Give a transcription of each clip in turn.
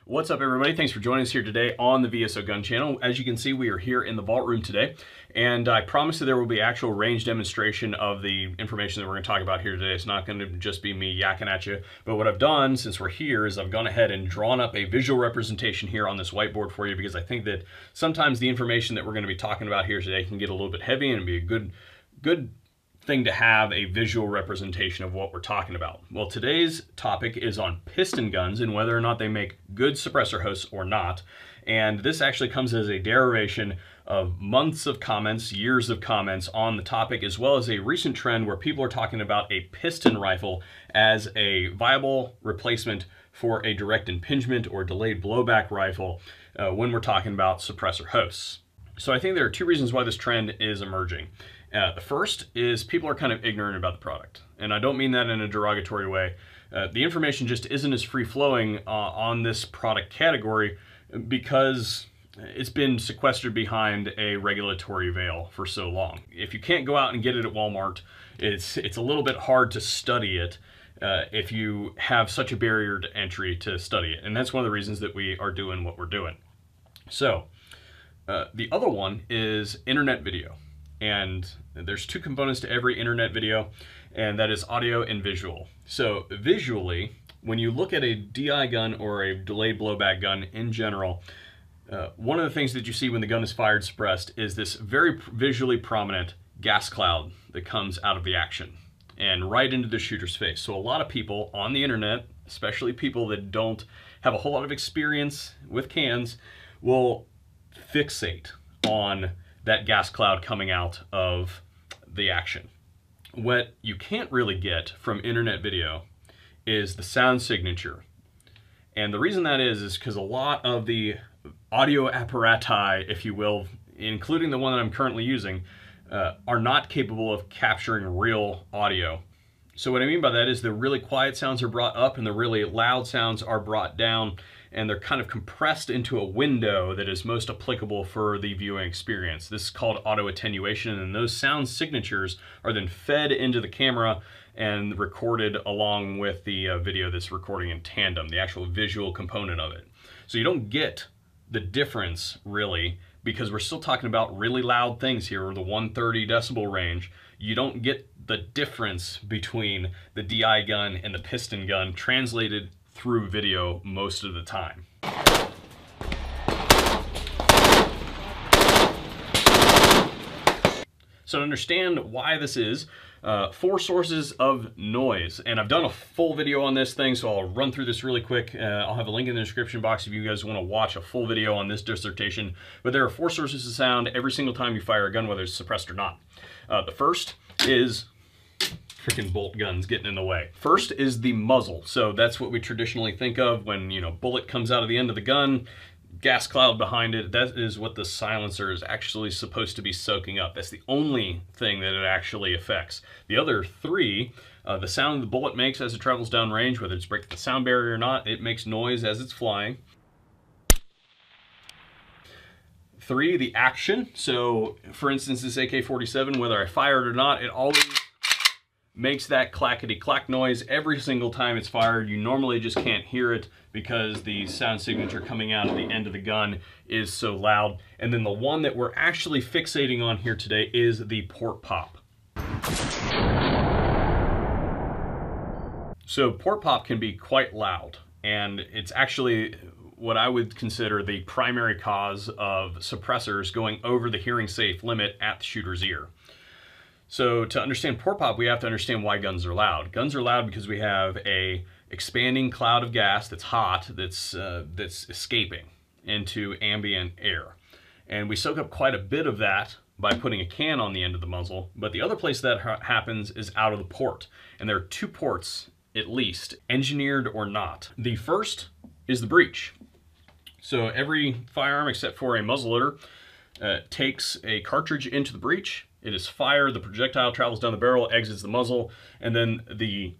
What's up, everybody? Thanks for joining us here today on the VSO Gun Channel. As you can see, we are here in the vault room today, and I promise that there will be actual range demonstration of the information that we're going to talk about here today. It's not going to just be me yakking at you, but what I've done since we're here is I've gone ahead and drawn up a visual representation here on this whiteboard for you, because I think that sometimes the information that we're going to be talking about here today can get a little bit heavy and be a good thing to have a visual representation of what we're talking about. Well, today's topic is on piston guns and whether or not they make good suppressor hosts or not. And this actually comes as a derivation of months of comments, years of comments on the topic, as well as a recent trend where people are talking about a piston rifle as a viable replacement for a direct impingement or delayed blowback rifle when we're talking about suppressor hosts. So I think there are two reasons why this trend is emerging. The first is people are kind of ignorant about the product. And I don't mean that in a derogatory way. The information just isn't as free-flowing on this product category because it's been sequestered behind a regulatory veil for so long. If you can't go out and get it at Walmart, it's a little bit hard to study it if you have such a barrier to entry to study it. And that's one of the reasons that we are doing what we're doing. So the other one is internet video. And there's two components to every internet video, and that is audio and visual. So visually, when you look at a DI gun or a delayed blowback gun in general, one of the things that you see when the gun is fired suppressed is this very visually prominent gas cloud that comes out of the action and right into the shooter's face. So a lot of people on the internet, especially people that don't have a whole lot of experience with cans, will fixate on that gas cloud coming out of the action. What you can't really get from internet video is the sound signature. And the reason that is because a lot of the audio apparati, if you will, including the one that I'm currently using, are not capable of capturing real audio. So what I mean by that is the really quiet sounds are brought up and the really loud sounds are brought down, and they're kind of compressed into a window that is most applicable for the viewing experience. This is called auto attenuation, and those sound signatures are then fed into the camera and recorded along with the video that's recording in tandem, the actual visual component of it. So you don't get the difference really, because we're still talking about really loud things here, or the 130 decibel range. You don't get the difference between the DI gun and the piston gun translated through video most of the time. So to understand why this is, 4 sources of noise, and I've done a full video on this thing, so I'll run through this really quick. I'll have a link in the description box if you guys want to watch a full video on this dissertation. But there are 4 sources of sound every single time you fire a gun, whether it's suppressed or not. The first is freaking bolt guns getting in the way. First is the muzzle. So that's what we traditionally think of when, you know, bullet comes out of the end of the gun, gas cloud behind it. That is what the silencer is actually supposed to be soaking up. That's the only thing that it actually affects. The other 3, the sound the bullet makes as it travels down range, whether it's breaking the sound barrier or not, it makes noise as it's flying. 3, the action. So for instance, this AK-47, whether I fire it or not, it always makes that clackety-clack noise every single time it's fired. You normally just can't hear it because the sound signature coming out of the end of the gun is so loud. And then the one that we're actually fixating on here today is the port pop. So port pop can be quite loud, and it's actually what I would consider the primary cause of suppressors going over the hearing safe limit at the shooter's ear. So to understand port pop, we have to understand why guns are loud. Guns are loud because we have a expanding cloud of gas that's hot, that's escaping into ambient air. And we soak up quite a bit of that by putting a can on the end of the muzzle. But the other place that happens is out of the port. And there are 2 ports, at least, engineered or not. The first is the breech. So every firearm except for a muzzleloader takes a cartridge into the breech. It is fired, the projectile travels down the barrel, exits the muzzle, and then the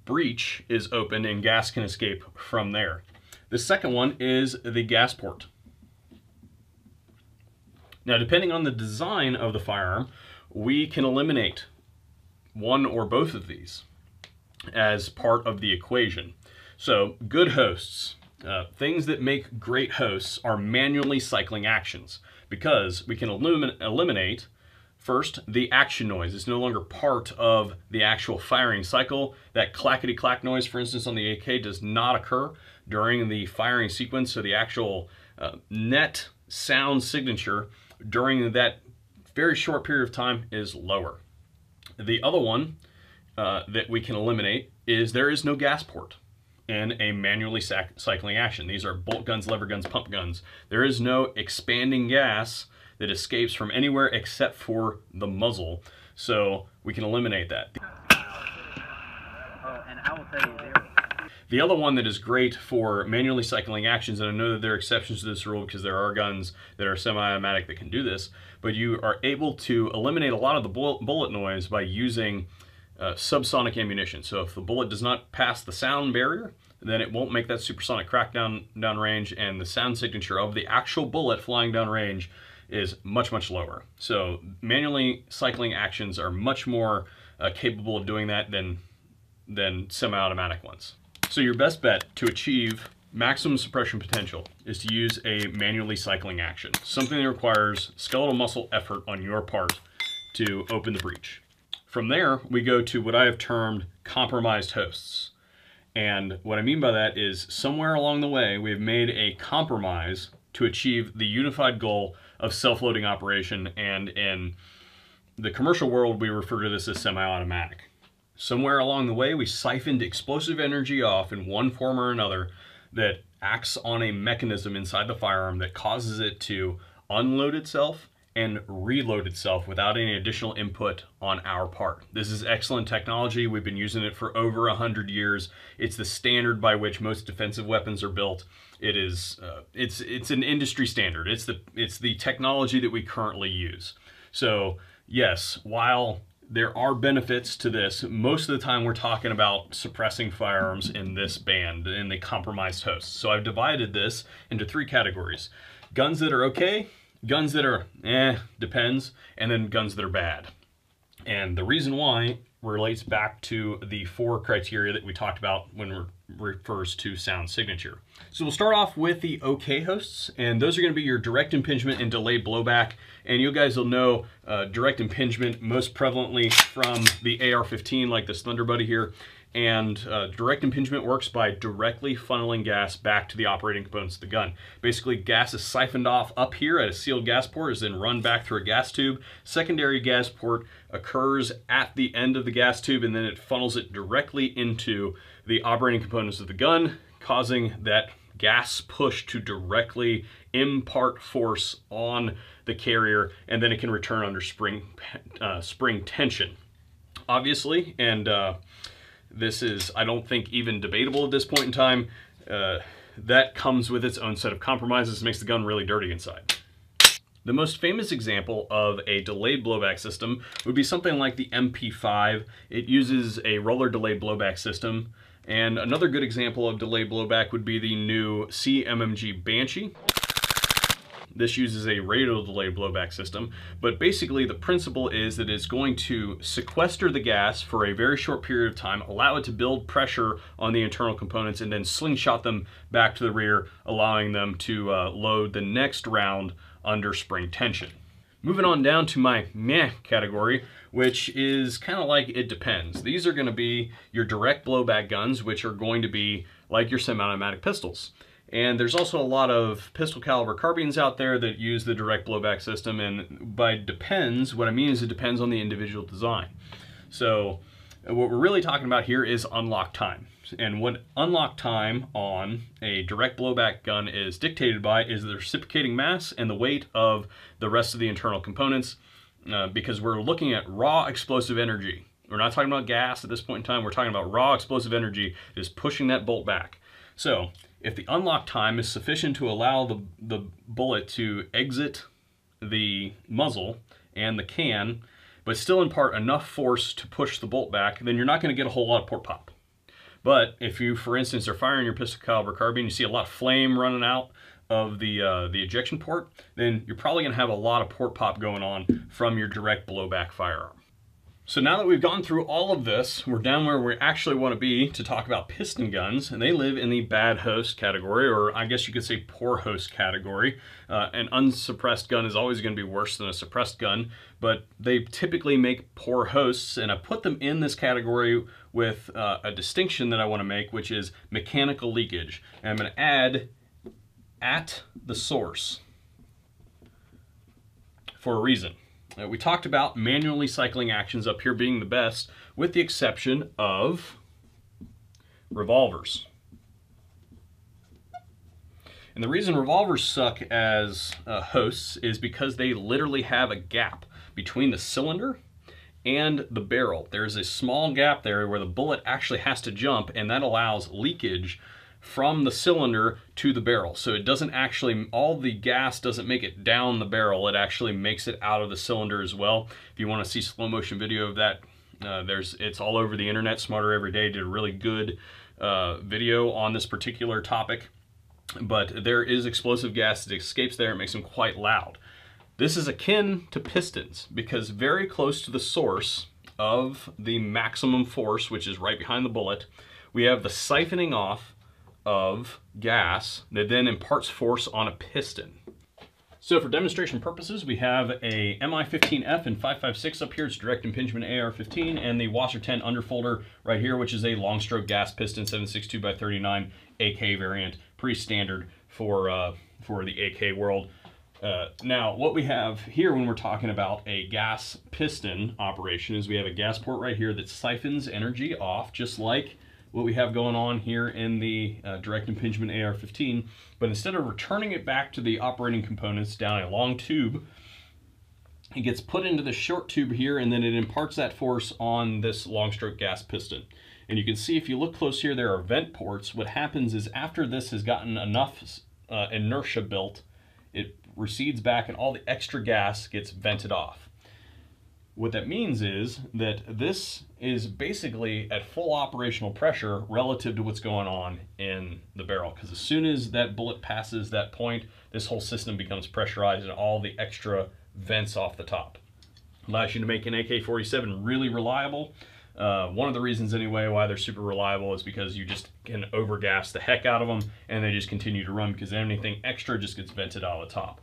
breech is open and gas can escape from there. The second one is the gas port. Now, depending on the design of the firearm, we can eliminate one or both of these as part of the equation. So good hosts, Things that make great hosts are manually cycling actions, because we can eliminate first the action noise. It's no longer part of the actual firing cycle. That clackety-clack noise, for instance, on the AK does not occur during the firing sequence, so the actual net sound signature during that very short period of time is lower. The other one that we can eliminate is there is no gas port in a manually cycling action. These are bolt guns, lever guns, pump guns. There is no expanding gas that escapes from anywhere except for the muzzle, so we can eliminate that. And I will tell you there. The other one that is great for manually cycling actions, and I know that there are exceptions to this rule because there are guns that are semi-automatic that can do this, but you are able to eliminate a lot of the bullet noise by using subsonic ammunition. So if the bullet does not pass the sound barrier, then it won't make that supersonic crackdown downrange, and the sound signature of the actual bullet flying downrange is much, much lower. So manually cycling actions are much more capable of doing that than semi-automatic ones. So your best bet to achieve maximum suppression potential is to use a manually cycling action, something that requires skeletal muscle effort on your part to open the breech. From there, we go to what I have termed compromised hosts. And what I mean by that is somewhere along the way, we've made a compromise to achieve the unified goal of self-loading operation, and in the commercial world, we refer to this as semi-automatic. Somewhere along the way, we siphoned explosive energy off in one form or another that acts on a mechanism inside the firearm that causes it to unload itself and reload itself without any additional input on our part. This is excellent technology. We've been using it for over 100 years. It's the standard by which most defensive weapons are built. It is, it's an industry standard. It's the technology that we currently use. So yes, while there are benefits to this, most of the time we're talking about suppressing firearms in this band, in the compromised hosts. So I've divided this into three categories: guns that are okay, guns that are depends, and then guns that are bad. And the reason why relates back to the 4 criteria that we talked about when it refers to sound signature. So we'll start off with the OK hosts, and those are going to be your direct impingement and delayed blowback. And you guys will know direct impingement most prevalently from the AR-15, like this Thunder Buddy here. And direct impingement works by directly funneling gas back to the operating components of the gun. Basically, gas is siphoned off up here at a sealed gas port, is then run back through a gas tube. Secondary gas port occurs at the end of the gas tube, and then it funnels it directly into the operating components of the gun, causing that gas push to directly impart force on the carrier, and then it can return under spring tension. Obviously, and this is, I don't think, even debatable at this point in time, that comes with its own set of compromises. It makes the gun really dirty inside. The most famous example of a delayed blowback system would be something like the MP5. It uses a roller delayed blowback system. And another good example of delayed blowback would be the new CMMG Banshee. This uses a radial delayed blowback system, but basically the principle is that it's going to sequester the gas for a very short period of time, allow it to build pressure on the internal components, and then slingshot them back to the rear, allowing them to load the next round under spring tension. Moving on down to my meh category, which is kind of like it depends. These are going to be your direct blowback guns, which are going to be like your semi-automatic pistols. And there's also a lot of pistol caliber carbines out there that use the direct blowback system, and by depends, what I mean is it depends on the individual design. So what we're really talking about here is unlock time. And what unlock time on a direct blowback gun is dictated by is the reciprocating mass and the weight of the rest of the internal components, because we're looking at raw explosive energy. We're not talking about gas at this point in time, we're talking about raw explosive energy that is pushing that bolt back. So if the unlock time is sufficient to allow the bullet to exit the muzzle and the can, but still impart enough force to push the bolt back, then you're not going to get a whole lot of port pop. But if you, for instance, are firing your pistol caliber carbine, you see a lot of flame running out of the ejection port, then you're probably going to have a lot of port pop going on from your direct blowback firearm. So now that we've gone through all of this, we're down where we actually want to be to talk about piston guns, and they live in the bad host category, or I guess you could say poor host category. An unsuppressed gun is always going to be worse than a suppressed gun, but they typically make poor hosts, and I put them in this category with a distinction that I want to make, which is mechanical leakage. And I'm going to add at the source for a reason. We talked about manually cycling actions up here being the best, with the exception of revolvers. And the reason revolvers suck as hosts is because they literally have a gap between the cylinder and the barrel. There's a small gap there where the bullet actually has to jump, and that allows leakage from the cylinder to the barrel. So it doesn't actually, all the gas doesn't make it down the barrel, it actually makes it out of the cylinder as well. If you want to see slow motion video of that, it's all over the internet. Smarter Every Day did a really good video on this particular topic, but there is explosive gas that escapes there. It makes them quite loud. This is akin to pistons because very close to the source of the maximum force, which is right behind the bullet, we have the siphoning off of gas that then imparts force on a piston. So for demonstration purposes, we have a MI15F and 5.56 up here. It's direct impingement AR-15, and the Wasser 10 underfolder right here, which is a long stroke gas piston 7.62x39 AK variant, pretty standard for the AK world. Now, what we have here when we're talking about a gas piston operation is we have a gas port right here that siphons energy off, just like what we have going on here in the direct impingement AR-15, but instead of returning it back to the operating components down a long tube, it gets put into the short tube here, and then it imparts that force on this long stroke gas piston. And you can see if you look close here, there are vent ports. What happens is after this has gotten enough inertia built, it recedes back and all the extra gas gets vented off. What that means is that this is basically at full operational pressure relative to what's going on in the barrel, because as soon as that bullet passes that point, this whole system becomes pressurized and all the extra vents off the top. Allows you to make an AK-47 really reliable. One of the reasons anyway why they're super reliable is because you just can overgas the heck out of them and they just continue to run because anything extra just gets vented out of the top.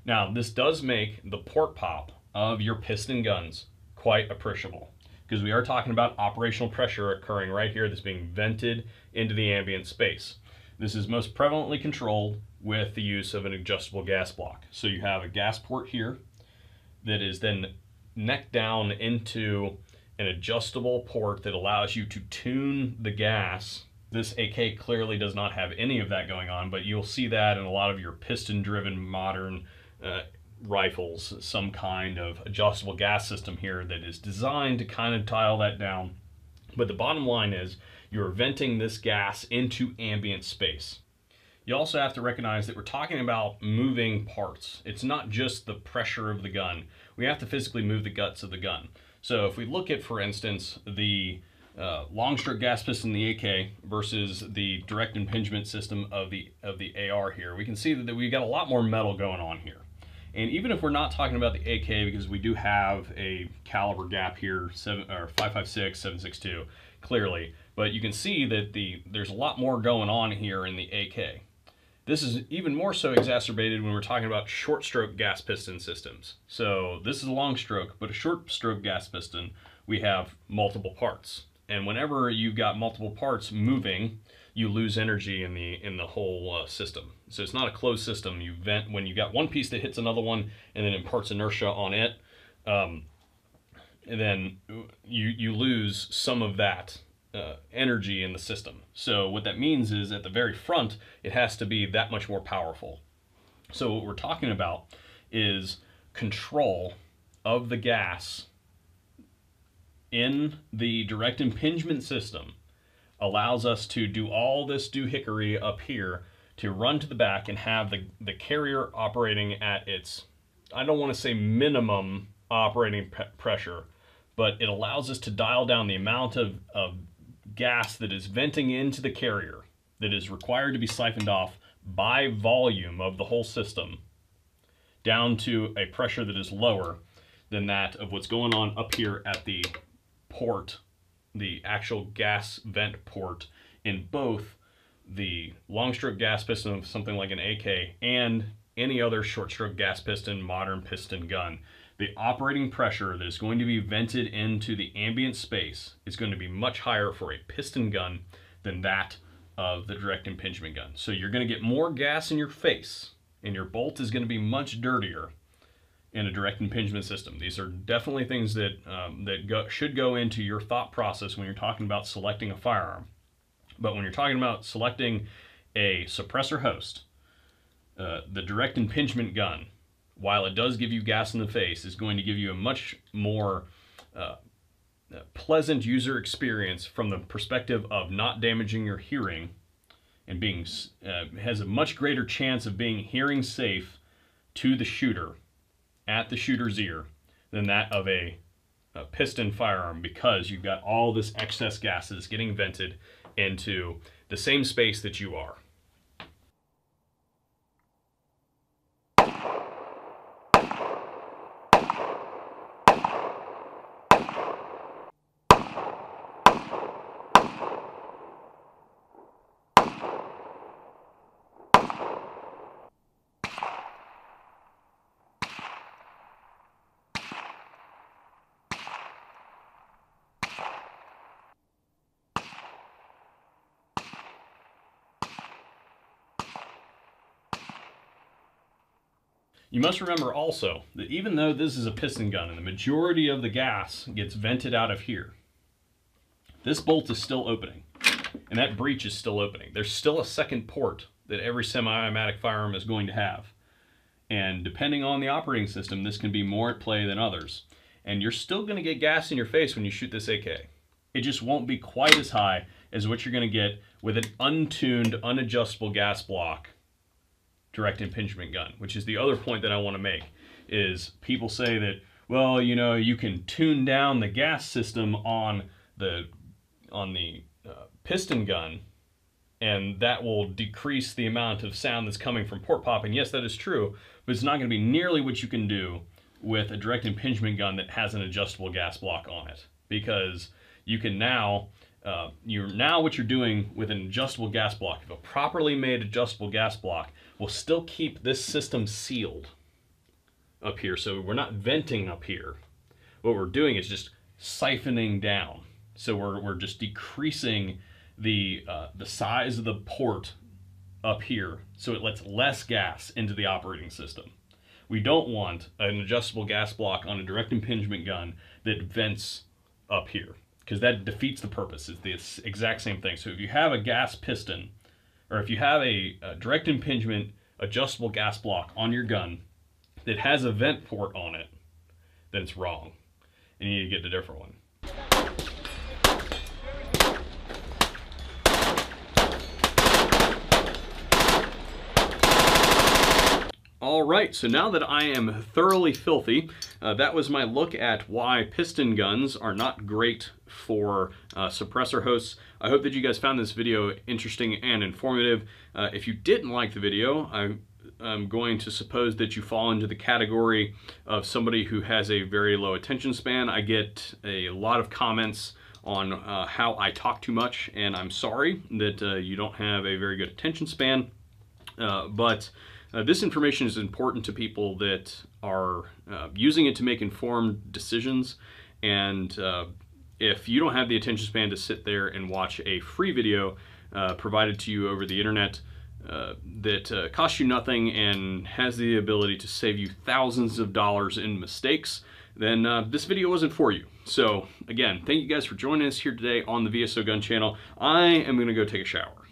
Now, this does make the port pop of your piston guns quite appreciable, because we are talking about operational pressure occurring right here that's being vented into the ambient space. This is most prevalently controlled with the use of an adjustable gas block. So you have a gas port here that is then neck down into an adjustable port that allows you to tune the gas. This AK clearly does not have any of that going on, but you'll see that in a lot of your piston-driven modern rifles, some kind of adjustable gas system here that is designed to kind of dial that down. But the bottom line is you're venting this gas into ambient space. You also have to recognize that we're talking about moving parts. It's not just the pressure of the gun. We have to physically move the guts of the gun. So if we look at, for instance, the long stroke gas piston, the AK, versus the direct impingement system of the AR here, we can see that we've got a lot more metal going on here. And even if we're not talking about the AK, because we do have a caliber gap here, 5.56, 7.62, clearly, but you can see that there's a lot more going on here in the AK. This is even more so exacerbated when we're talking about short stroke gas piston systems. So this is a long stroke, but a short stroke gas piston, we have multiple parts. And whenever you've got multiple parts moving, you lose energy in the whole system. So it's not a closed system. You vent when you got one piece that hits another one and then imparts inertia on it, and then you lose some of that energy in the system. So what that means is at the very front, it has to be that much more powerful. So what we're talking about is control of the gas in the direct impingement system allows us to do all this doohickery up here to run to the back and have the carrier operating at its, I don't want to say minimum operating pressure, but it allows us to dial down the amount of gas that is venting into the carrier that is required to be siphoned off by volume of the whole system down to a pressure that is lower than that of what's going on up here at the port, the actual gas vent port in both the long stroke gas piston of something like an AK and any other short stroke gas piston, modern piston gun. The operating pressure that is going to be vented into the ambient space is going to be much higher for a piston gun than that of the direct impingement gun. So you're going to get more gas in your face, and your bolt is going to be much dirtier in a direct impingement system. These are definitely things that, should go into your thought process when you're talking about selecting a firearm. But when you're talking about selecting a suppressor host, the direct impingement gun, while it does give you gas in the face, is going to give you a much more pleasant user experience from the perspective of not damaging your hearing, and being has a much greater chance of being hearing safe to the shooter at the shooter's ear than that of a piston firearm, because you've got all this excess gases getting vented into the same space that you are. You must remember also that even though this is a piston gun and the majority of the gas gets vented out of here, this bolt is still opening, and that breech is still opening. There's still a second port that every semi-automatic firearm is going to have. And depending on the operating system, this can be more at play than others. And you're still going to get gas in your face when you shoot this AK. It just won't be quite as high as what you're going to get with an untuned, unadjustable gas block direct impingement gun, which is the other point that I want to make. Is people say that, well, you know, you can tune down the gas system on the piston gun, and that will decrease the amount of sound that's coming from port pop. And yes, that is true, but it's not going to be nearly what you can do with a direct impingement gun that has an adjustable gas block on it, because you can now what you're doing with an adjustable gas block, if a properly made adjustable gas block, will still keep this system sealed up here. So we're not venting up here. What we're doing is just siphoning down. So we're just decreasing the size of the port up here, so it lets less gas into the operating system. We don't want an adjustable gas block on a direct impingement gun that vents up here, because that defeats the purpose. It's the exact same thing. So if you have a gas piston, or if you have a direct impingement adjustable gas block on your gun that has a vent port on it, then it's wrong, and you need to get a different one. All right, so now that I am thoroughly filthy, that was my look at why piston guns are not great for suppressor hosts. I hope that you guys found this video interesting and informative. If you didn't like the video, I'm going to suppose that you fall into the category of somebody who has a very low attention span. I get a lot of comments on how I talk too much, and I'm sorry that you don't have a very good attention span, but this information is important to people that are using it to make informed decisions. And if you don't have the attention span to sit there and watch a free video provided to you over the internet that costs you nothing and has the ability to save you thousands of dollars in mistakes, then this video wasn't for you. So again, thank you guys for joining us here today on the VSO Gun Channel. I am going to go take a shower.